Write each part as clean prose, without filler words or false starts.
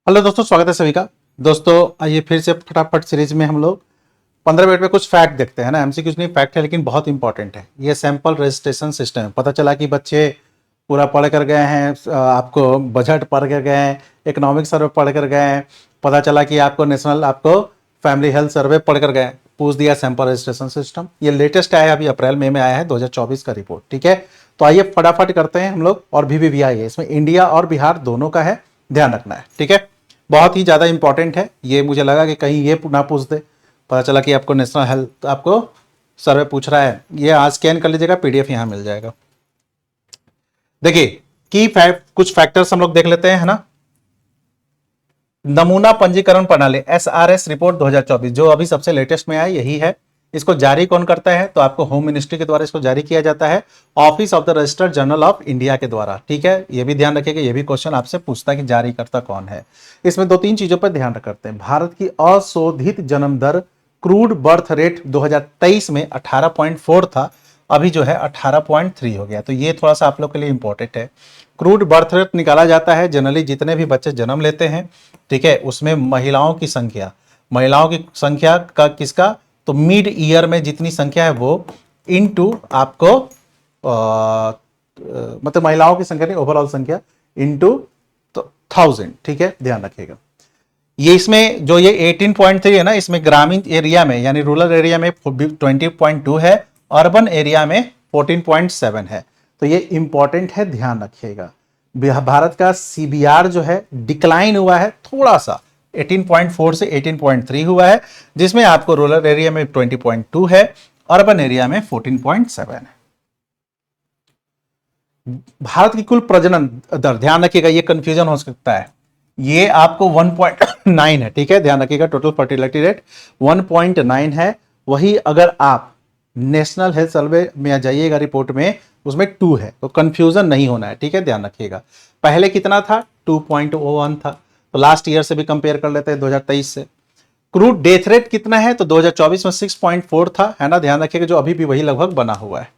Hello दोस्तों, स्वागत है सभी का। दोस्तों आइए फिर से फटाफट सीरीज में हम लोग 15 मिनट में कुछ फैक्ट देखते हैं ना। एमसीक्यू नहीं, फैक्ट है लेकिन बहुत इंपॉर्टेंट है। ये सैंपल रजिस्ट्रेशन सिस्टम है। पता चला कि बच्चे पूरा पढ़ कर गए हैं, आपको बजट पढ़ कर गए हैं, इकोनॉमिक सर्वे पढ़ कर गए हैं, पता चला कि आपको नेशनल आपको फैमिली हेल्थ सर्वे पढ़ कर गए, पूछ दिया सैंपल रजिस्ट्रेशन सिस्टम। ये लेटेस्ट आया है, अभी अप्रैल मई में आया है 2024 का रिपोर्ट। ठीक है, तो आइए फटाफट करते हैं हम लोग। और भी आई है इसमें, इंडिया और बिहार दोनों का है, ध्यान रखना है। ठीक है, बहुत ही ज़्यादा इंपॉर्टेंट है ये। मुझे लगा कि कहीं ये ना पूछ दे, पता चला कि आपको नेशनल हेल्थ आपको सर्वे पूछ रहा है। ये आज स्कैन कर लीजिएगा, पीडीएफ यहाँ मिल जाएगा। देखिए कुछ फैक्टर्स हम लोग देख लेते हैं, है ना। नमूना पंजीकरण प्रणाली एसआरएस रिपोर्ट 2024 जो अभी सबसे लेटेस्ट में आया यही है। इसको जारी कौन करता है? तो आपको होम मिनिस्ट्री के द्वारा इसको जारी किया जाता है, office of the registered journal of India के द्वारा। ठीक है, ये भी ध्यान रखिएगा, ये भी क्वेश्चन आपसे पूछता है कि जारी करता कौन है। इसमें दो तीन चीजों पर ध्यान करते हैं। भारत की अशोधित जन्म दर क्रूड बर्थ रेट 2023 में 18.4 था, अभी जो है 18.3 हो गया। तो ये थोड़ा सा आप लोग के लिए इंपॉर्टेंट है। क्रूड बर्थ रेट निकाला जाता है जनरली जितने भी बच्चे जन्म लेते हैं, ठीक है, उसमें महिलाओं की संख्या का किसका, तो मिड ईयर में जितनी संख्या है वो इनटू आपको मतलब महिलाओं की संख्या नहीं, ओवरऑल संख्या इनटू तो 1000। ठीक है, ध्यान रखिएगा। ये इसमें जो ये 18.3 है ना, इसमें ग्रामीण एरिया में यानी रूरल एरिया में 20.2 है, अर्बन एरिया में 14.7 है। तो ये इंपॉर्टेंट है, ध्यान रखिएगा। भारत का सीबीआर जो है डिक्लाइन हुआ है थोड़ा सा, 18.4 से 18.3 हुआ है, जिसमें आपको रूरल एरिया में 20.2 है, अर्बन एरिया में 14.7 है। भारत की कुल प्रजनन दर, ध्यान रखिएगा, ये कंफ्यूजन हो सकता है। ये आपको 1.9 है। ठीक है, ध्यान रखिएगा, टोटल फर्टिलिटी रेट 1.9 है। वही अगर आप नेशनल हेल्थ सर्वे में जाइएगा रिपोर्ट में, उसमें 2 है, तो कंफ्यूजन नहीं होना है। ठीक है, ध्यान रखिएगा। पहले कितना था? 2.01 था। तो लास्ट ईयर से भी कंपेयर कर लेते हैं 2023 से। क्रूड डेथ रेट कितना है? तो 2024 में 6.4 था, है ना, ध्यान रखिएगा, जो अभी भी वही लगभग बना हुआ है।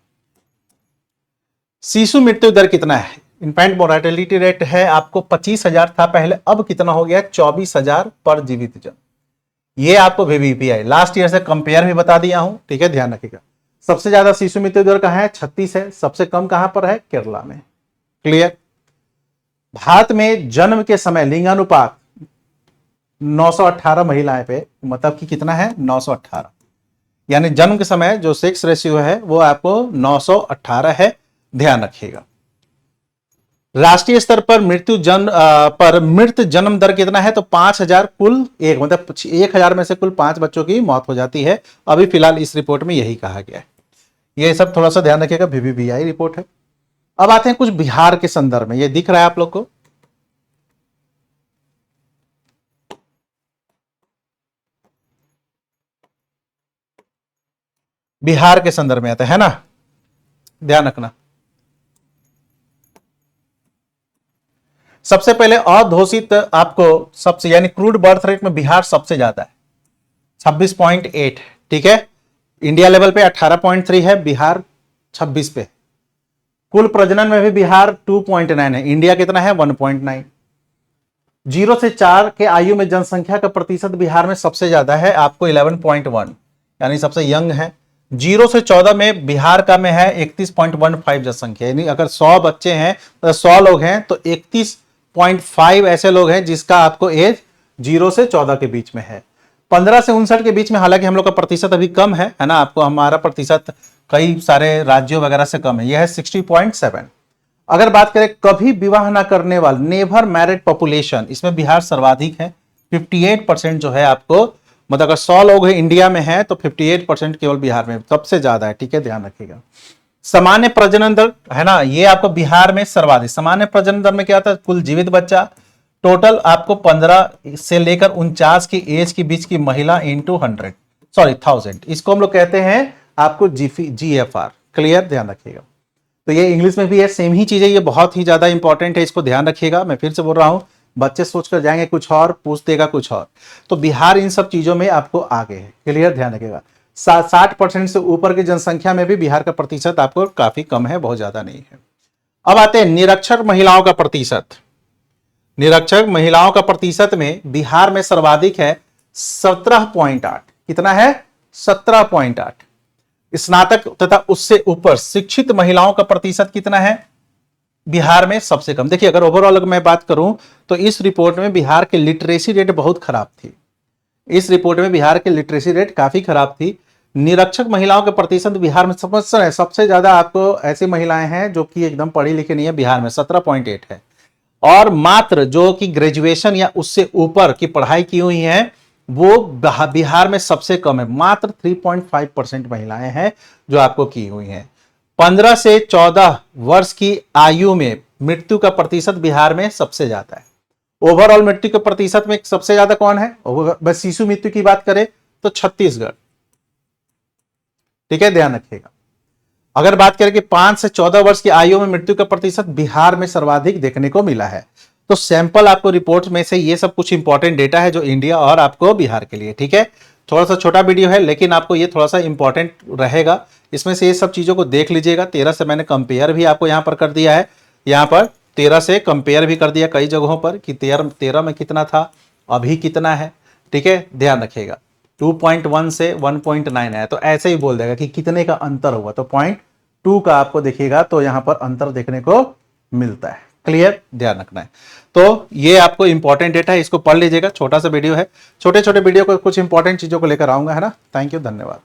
शिशु मृत्यु दर कितना है? इन्फेंट मोर्टेलिटी रेट है आपको 25,000 था पहले, अब कितना हो गया? 24,000 पर जीवित जन। ये आपको वीवीपीआई लास्ट ईयर से कंपेयर भी बता दिया हूं। ठीक है, ध्यान रखिएगा। सबसे ज्यादा शिशु मृत्यु दर कहां है? 36 है। सबसे कम कहां पर है? केरला में। क्लियर। भारत में जन्म के समय लिंगानुपात 918 महिलाएं पे, मतलब कि कितना है? 918, यानी जन्म के समय जो सेक्स रेशियो है वो आपको 918 है, ध्यान रखिएगा। राष्ट्रीय स्तर पर मृत जन्म दर कितना है? तो 5,000 कुल एक, मतलब 1,000 में से कुल 5 बच्चों की मौत हो जाती है। अभी फिलहाल इस रिपोर्ट में यही कहा गया है। ये सब थोड़ा सा ध्यान रखिएगा, वीवीपीआई रिपोर्ट है। अब आते हैं कुछ बिहार के संदर्भ में। ये दिख रहा है आप लोग को, बिहार के संदर्भ में आता है ना, ध्यान रखना। सबसे पहले अघोषित आपको सबसे यानी क्रूड बर्थ रेट में बिहार सबसे ज्यादा है, 26.8। ठीक है, इंडिया लेवल पे 18.3 है, बिहार 26 पे। कुल प्रजनन में भी बिहार 2.9 है, इंडिया कितना है? 1.9। 0 से 4 के आयु में जनसंख्या का प्रतिशत बिहार में सबसे ज्यादा है, आपको 11.1, यानी सबसे यंग है। 0 से 14 में बिहार का में है 31.15 जनसंख्या, यानी अगर 100 बच्चे हैं, 100 लोग हैं, तो 31.5 ऐसे लोग हैं जिसका आपको एज 0 से 14 के बीच में है। 15 से 59 के बीच में हालांकि हम लोग का प्रतिशत अभी कम है ना, आपको हमारा प्रतिशत कई सारे राज्यों वगैरह से कम है, यह है 60.7। अगर बात करें कभी विवाह ना करने वाले, नेवर मैरिड पॉपुलेशन, इसमें बिहार सर्वाधिक है, 58% जो है आपको, मतलब अगर 100 लोग हैं इंडिया में है तो 58% केवल बिहार में सबसे ज्यादा है। ठीक है, ध्यान रखिएगा। सामान्य प्रजनन दर है ना, ये आपको बिहार में सर्वाधिक। सामान्य प्रजनन दर में क्या होता है? कुल जीवित बच्चा टोटल आपको 15 से लेकर 49 की एज के बीच की महिला इंटू 1000, इसको हम लोग कहते हैं आपको GFR। क्लियर, ध्यान रखिएगा। तो ये इंग्लिश में भी है, सेम ही चीज है, ये बहुत ही ज्यादा इंपॉर्टेंट है, इसको ध्यान रखिएगा। मैं फिर से बोल रहा हूं, बच्चे सोचकर जाएंगे कुछ और, पूछ देगा कुछ और। तो बिहार इन सब चीजों में आपको आगे है। क्लियर, ध्यान रखिएगा। 60% से ऊपर की जनसंख्या में भी बिहार का प्रतिशत आपको काफी कम है, बहुत ज्यादा नहीं है। अब आते हैं निरक्षर महिलाओं का प्रतिशत। निरक्षर महिलाओं का प्रतिशत में बिहार में सर्वाधिक है 17.8। कितना है? 17.8। स्नातक तथा उससे ऊपर शिक्षित महिलाओं का प्रतिशत कितना है बिहार में? सबसे कम। देखिए, अगर ओवरऑल मैं बात करूं तो इस रिपोर्ट में बिहार की लिटरेसी रेट बहुत खराब थी। इस रिपोर्ट में बिहार की लिटरेसी रेट काफी खराब थी। निरक्षर महिलाओं के प्रतिशत बिहार में सबसे ज्यादा आपको ऐसी महिलाएं हैं जो कि एकदम पढ़ी लिखी नहीं है, बिहार में 17.8 है। और मात्र जो कि ग्रेजुएशन या उससे ऊपर की पढ़ाई की हुई है वो बिहार में सबसे कम है, मात्र 3.5% महिलाएं हैं जो आपको की हुई हैं। 15 से 14 वर्ष की आयु में मृत्यु का प्रतिशत बिहार में सबसे ज्यादा है। ओवरऑल मृत्यु के प्रतिशत में सबसे ज्यादा कौन है? बस शिशु मृत्यु की बात करें तो छत्तीसगढ़। ठीक है, ध्यान रखिएगा। अगर बात करें कि 5 से 14 वर्ष की आयु में मृत्यु का प्रतिशत बिहार में सर्वाधिक देखने को मिला है। तो सैंपल आपको रिपोर्ट में से ये सब कुछ इंपॉर्टेंट डेटा है जो इंडिया और आपको बिहार के लिए। ठीक है, थोड़ा सा छोटा वीडियो है लेकिन आपको ये थोड़ा सा इंपॉर्टेंट रहेगा। इसमें से ये सब चीजों को देख लीजिएगा। 13 से मैंने कंपेयर भी आपको यहां पर कर दिया है, यहां पर 13 से कंपेयर भी कर दिया कई जगहों पर कि 13 में कितना था, अभी कितना है। ठीक है, ध्यान रखिएगा। 2.1 से 1.9 है तो ऐसे ही बोल देगा कि कितने का अंतर हुआ, तो 0.2 का आपको देखिएगा तो यहां पर अंतर देखने को मिलता है। क्लियर, ध्यान रखना है। तो ये आपको इंपॉर्टेंट डेटा है, इसको पढ़ लीजिएगा। छोटा सा वीडियो है, छोटे छोटे वीडियो को कुछ इंपॉर्टेंट चीजों को लेकर आऊंगा, है ना। थैंक यू, धन्यवाद।